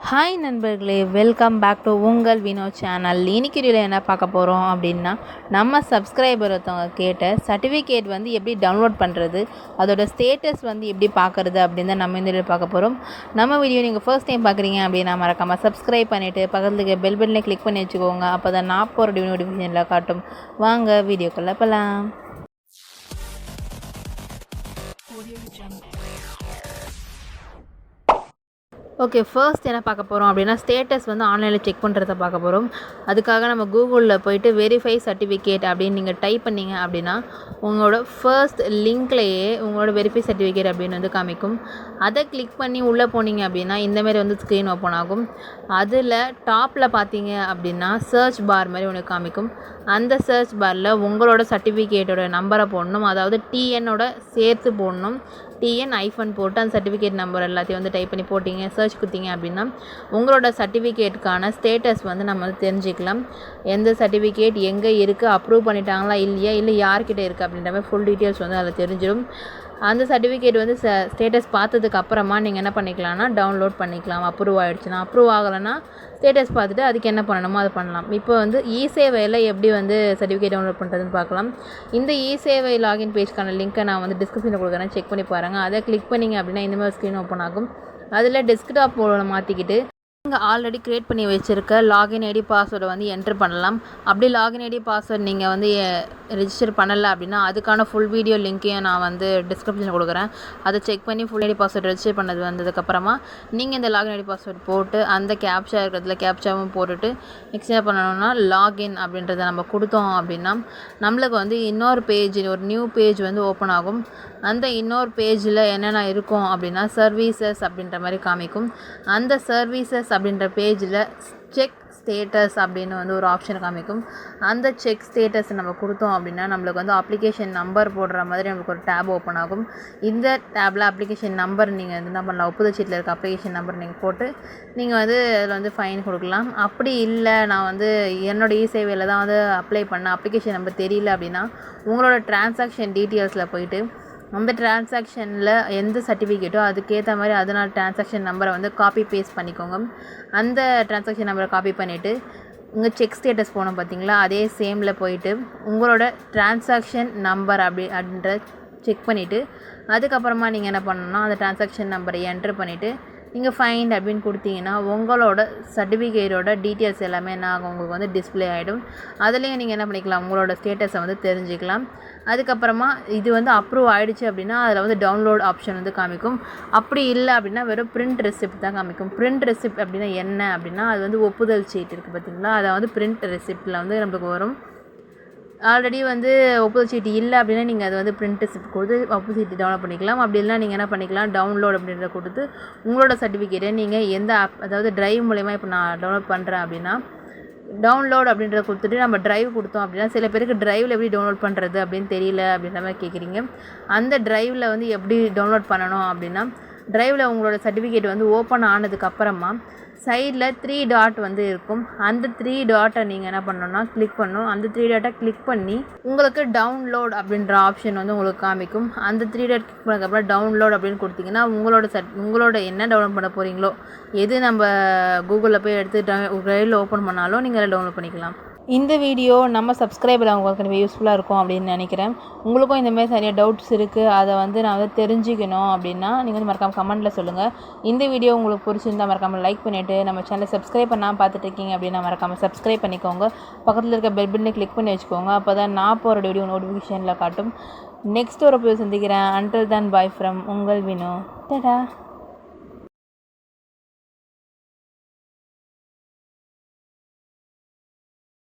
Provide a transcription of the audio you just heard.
Hi நண்பர்களே, welcome back to உங்கள் Vino channel. இன்னைக்கு வீடியோவில் என்ன பார்க்க போகிறோம் அப்படின்னா, நம்ம சப்ஸ்கிரைபர் ஒருத்தவங்க கேட்ட சர்டிஃபிகேட் எப்படி டவுன்லோட் பண்ணுறது, அதோட ஸ்டேட்டஸ் எப்படி பார்க்குறது அப்படின்னு தான் நம்ம இந்த வீடியோ பார்க்க போகிறோம். நம்ம வீடியோ நீங்கள் ஃபர்ஸ்ட் டைம் பார்க்குறீங்க அப்படின்னா மறக்காமல் சப்ஸ்கிரைப் பண்ணிவிட்டு பக்கத்தில் இருக்க பெல் பட்டனை கிளிக் பண்ணி வச்சுக்கோங்க. அப்போ தான் நான் போகிற நோட்டிஃபிகேஷனில் காட்டும். வாங்க வீடியோக்குள்ளே போகலாம். ஓகே, ஃபர்ஸ்ட் என்ன பார்க்க போகிறோம் அப்படின்னா, ஸ்டேட்டஸ் ஆன்லைனில் செக் பண்ணுறத பார்க்க போகிறோம். அதுக்காக நம்ம கூகுளில் போய்ட்டு வெரிஃபை சர்டிஃபிகேட் அப்படின்னு நீங்கள் டைப் பண்ணிங்க அப்படின்னா உங்களோட ஃபர்ஸ்ட் லிங்க்லேயே உங்களோட வெரிஃபை சர்டிஃபிகேட் அப்படின்னு காமிக்கும். அதை கிளிக் பண்ணி உள்ளே போனீங்க அப்படின்னா இந்தமாரி ஸ்க்ரீன் ஓப்பன் ஆகும். அதில் டாப்பில் பார்த்தீங்க அப்படின்னா சர்ச் பார் மாதிரி ஒன்று காமிக்கும். அந்த சர்ச் பாரில் உங்களோட சர்டிஃபிகேட்டோட நம்பரை போடணும், அதாவது டிஎன்னோட சேர்த்து போடணும். டிஎன் ஐஃபன் போட்டு அந்த சர்டிஃபிகேட் நம்பர் எல்லாத்தையும் டைப் பண்ணி போட்டிங்க, சர்ச் கொடுத்தீங்க அப்படின்னா உங்களோட சர்டிஃபிகேட்டுக்கான ஸ்டேட்டஸ் நம்ம தெரிஞ்சுக்கலாம். எந்த சர்டிஃபிகேட் எங்கே இருக்குது, அப்ரூவ் பண்ணிட்டாங்களா இல்லையா, இல்லை யார்கிட்ட இருக்குது அப்படின்ற மாதிரி ஃபுல் டீட்டெயில்ஸ் அதில் தெரிஞ்சிடும். அந்த சர்டிஃபிகேட் ஸ்டேட்டஸ் பார்த்ததுக்கு அப்புறமா நீங்கள் என்ன பண்ணிக்கலாம்னா டவுன்லோட் பண்ணிக்கலாம். அப்ரூவ் ஆகிடுச்சுன்னா, அப்ரூவ் ஆகலைன்னா ஸ்டேட்டஸ் பார்த்துட்டு அதுக்கு என்ன பண்ணணுமோ அதை பண்ணலாம். இப்போ இ-சேவையில் எப்படி சர்டிஃபிகேட் டவுன்லோட் பண்ணுறதுன்னு பார்க்கலாம். இந்த இ-சேவை லாகின் பேஜ்க்கான லிங்க்கை நான் டிஸ்கிரிப்ஷனில் கொடுக்குறேன், செக் பண்ணி பாருங்கள். அதை கிளிக் பண்ணிங்க அப்படின்னா இந்தமாதிரி ஸ்க்ரீன் ஓப்பன் ஆகும். அதில் டெஸ்க்டாப் மாற்றிக்கிட்டு நீங்கள் ஆல்ரெடி க்ரியேட் பண்ணி வச்சுருக்க லாகின் ஐடி பாஸ்வேர்டை என்ட்ரு பண்ணலாம். அப்படி லாகின் ஐடி பாஸ்வேர்டு நீங்கள் ரெஜிஸ்டர் பண்ணலை அப்படின்னா அதுக்கான ஃபுல் வீடியோ லிங்க்கையும் நான் டிஸ்கிரிப்ஷனில் கொடுக்குறேன். அதை செக் பண்ணி ஃபுல் ஐடி பாஸ்வேர்டு ரெஜிஸ்டர் பண்ணது வந்ததுக்கப்புறமா நீங்கள் இந்த லாகின் ஐடி பாஸ்வேர்டு போட்டு அந்த கேப்சா இருக்கிறதுல கேப்சாவும் போட்டுட்டு நெக்ஸ்ட் என்ன பண்ணணும்னா லாகின் அப்படின்றத நம்ம கொடுத்தோம் அப்படின்னா நம்மளுக்கு இன்னொரு பேஜ், ஒரு நியூ பேஜ் ஓப்பன் ஆகும். அந்த இன்னொரு பேஜில் என்னென்ன இருக்கும் அப்படின்னா சர்வீசஸ் அப்படின்ற மாதிரி காமிக்கும். அந்த சர்வீசஸ் அப்படின்ற பேஜில் செக் ஸ்டேட்டஸ் அப்படின்னு ஒரு ஆப்ஷன் காமிக்கும். அந்த செக் ஸ்டேட்டஸ் நம்ம கொடுத்தோம் அப்படின்னா நம்மளுக்கு அப்ளிகேஷன் நம்பர் போடுற மாதிரி நம்மளுக்கு ஒரு டேப் ஓப்பன் ஆகும். இந்த டேப்பில் அப்ளிகேஷன் நம்பர் நீங்கள் என்ன பண்ணலாம், ஒப்புதல் சீட்டில் இருக்க அப்ளிகேஷன் நம்பர் நீங்கள் போட்டு நீங்கள் அதில் ஃபைன் கொடுக்கலாம். அப்படி இல்லை, நான் என்னோடய இ-சேவையில் தான் அப்ளை பண்ண அப்ளிகேஷன் நம்பர் தெரியல அப்படின்னா உங்களோட டிரான்சாக்ஷன் டீட்டெயில்ஸில் போயிட்டு அந்த டிரான்சாக்ஷனில் எந்த சர்டிஃபிகேட்டோ அதுக்கேற்ற மாதிரி அதனால் டிரான்சாக்ஷன் நம்பரை காப்பி பேஸ்ட் பண்ணிக்கோங்க. அந்த டிரான்சாக்ஷன் நம்பரை காப்பி பண்ணிவிட்டு உங்கள் செக் ஸ்டேட்டஸ் போனோம் பார்த்தீங்களா, அதே சேமில் போயிட்டு உங்களோட டிரான்சாக்ஷன் நம்பர் அப்படின்ற செக் பண்ணிவிட்டு அதுக்கப்புறமா நீங்கள் என்ன பண்ணணும்னா அந்த டிரான்சாக்ஷன் நம்பரை என்ட்ரு பண்ணிவிட்டு நீங்கள் ஃபைண்ட் அப்படின்னு கொடுத்தீங்கன்னா உங்களோட சர்டிஃபிகேட்டோட டீட்டெயில்ஸ் எல்லாமே உங்களுக்கு டிஸ்பிளே ஆகிடும். அதுலேயும் நீங்கள் என்ன பண்ணிக்கலாம், உங்களோட ஸ்டேட்டஸை தெரிஞ்சுக்கலாம். அதுக்கப்புறமா இது அப்ரூவ் ஆகிடுச்சு அப்படின்னா அதில் டவுன்லோட் ஆப்ஷன் காமிக்கும். அப்படி இல்லை அப்படின்னா வெறும் பிரிண்ட் ரெசிப்ட் தான் காமிக்கும். பிரிண்ட் ரெசிப்ட் அப்படின்னா என்ன அப்படின்னா அது ஒப்புதல் சீட் இருக்குது பார்த்தீங்களா, அதை பிரிண்ட் ரெசிப்டில் நம்மளுக்கு வரும். ஆல்ரெடி ஒப்புதல் சீட்டு இல்லை அப்படின்னா நீங்கள் அது பிரிண்ட் ரெசிப்ட் கொடுத்து ஒப்புதல் சீட்டு டவுன்லோட் பண்ணிக்கலாம். அப்படி இல்லைனா நீங்கள் என்ன பண்ணிக்கலாம், டவுன்லோட் அப்படின்றத கொடுத்து உங்களோட சர்டிஃபிகேட்டை நீங்கள் எந்த ஆப், அதாவது டிரைவ் மூலமா இப்போ நான் டவுன்லோட் பண்ணுறேன் அப்படின்னா டவுன்லோட் அப்படின்றத கொடுத்துட்டு நம்ம டிரைவ் கொடுத்தோம் அப்படின்னா சில பேருக்கு டிரைவில் எப்படி டவுன்லோட் பண்ணுறது அப்படின்னு தெரியல அப்படின்ற மாதிரி கேட்குறீங்க. அந்த டிரைவில் எப்படி டவுன்லோட் பண்ணணும் அப்படின்னா டிரைவில் உங்களோட சர்டிஃபிகேட் ஓப்பன் ஆனதுக்கப்புறமா சைடில் 3 டாட் இருக்கும். அந்த 3 டாட்டை நீங்கள் என்ன பண்ணணும்னா கிளிக் பண்ணணும். அந்த 3 டாட்டை கிளிக் பண்ணி உங்களுக்கு டவுன்லோட் அப்படின்ற ஆப்ஷன் உங்களுக்கு காமிக்கும். அந்த 3 டாட் கிளிக் பண்ணதுக்கப்புறம் டவுன்லோட் அப்படின்னு கொடுத்தீங்கன்னா உங்களோட என்ன டவுன்லோட் பண்ண போகிறீங்களோ, எது நம்ம கூகுளில் போய் எடுத்து டிரைவில் ஓப்பன் பண்ணாலும் நீங்கள் அதில் டவுன்லோட் பண்ணிக்கலாம். இந்த வீடியோ நம்ம சப்ஸ்கிரைபர் அவங்களுக்கு யூஸ்ஃபுல்லாக இருக்கும் அப்படின்னு நினைக்கிறேன். உங்களுக்கும் இந்தமாதிரி நிறைய டவுட்ஸ் இருக்குது, அதை நான் தெரிஞ்சுக்கணும் அப்படின்னா நீங்கள் மறக்காமல் கமெண்ட்டில் சொல்லுங்கள். இந்த வீடியோ உங்களுக்கு பிடிச்சிருந்தால் மறக்காமல் லைக் பண்ணிவிட்டு நம்ம சேனலை சப்ஸ்கிரைப் பண்ணால் பார்த்துட்டு இருக்கீங்க அப்படின்னா மறக்காமல் சப்ஸ்கிரைப் பண்ணிக்கோங்க. பக்கத்தில் இருக்க பெல் பட்டனை கிளிக் பண்ணி வச்சுக்கோங்க. அப்போ தான் நான் போகிற வீடியோ நோட்டிஃபிகேஷனில் காட்டும். நெக்ஸ்ட் ஒரு போய் சந்திக்கிறேன். அன்டில் தென் பாய் ஃப்ரம் உங்கள் வினோ. டடா.